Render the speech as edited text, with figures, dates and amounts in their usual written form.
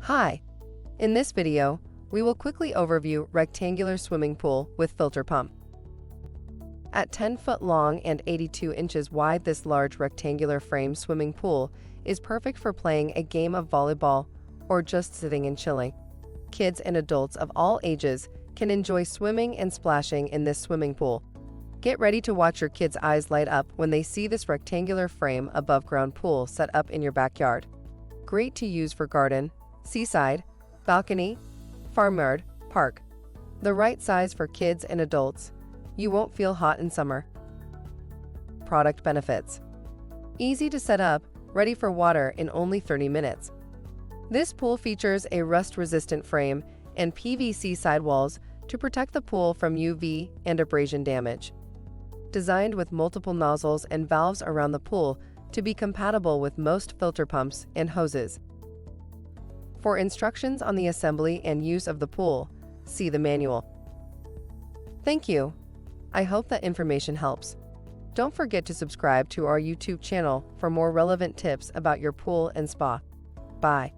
Hi! In this video, we will quickly overview rectangular swimming pool with filter pump. At 10 foot long and 82 inches wide, this large rectangular frame swimming pool is perfect for playing a game of volleyball or just sitting and chilling. Kids and adults of all ages can enjoy swimming and splashing in this swimming pool. Get ready to watch your kids' eyes light up when they see this rectangular frame above-ground pool set up in your backyard. Great to use for garden, seaside, balcony, farmyard, park. The right size for kids and adults. You won't feel hot in summer. Product benefits. Easy to set up, ready for water in only 30 minutes. This pool features a rust-resistant frame and PVC sidewalls to protect the pool from UV and abrasion damage. Designed with multiple nozzles and valves around the pool to be compatible with most filter pumps and hoses. For instructions on the assembly and use of the pool, see the manual. Thank you. I hope that information helps. Don't forget to subscribe to our YouTube channel for more relevant tips about your pool and spa. Bye.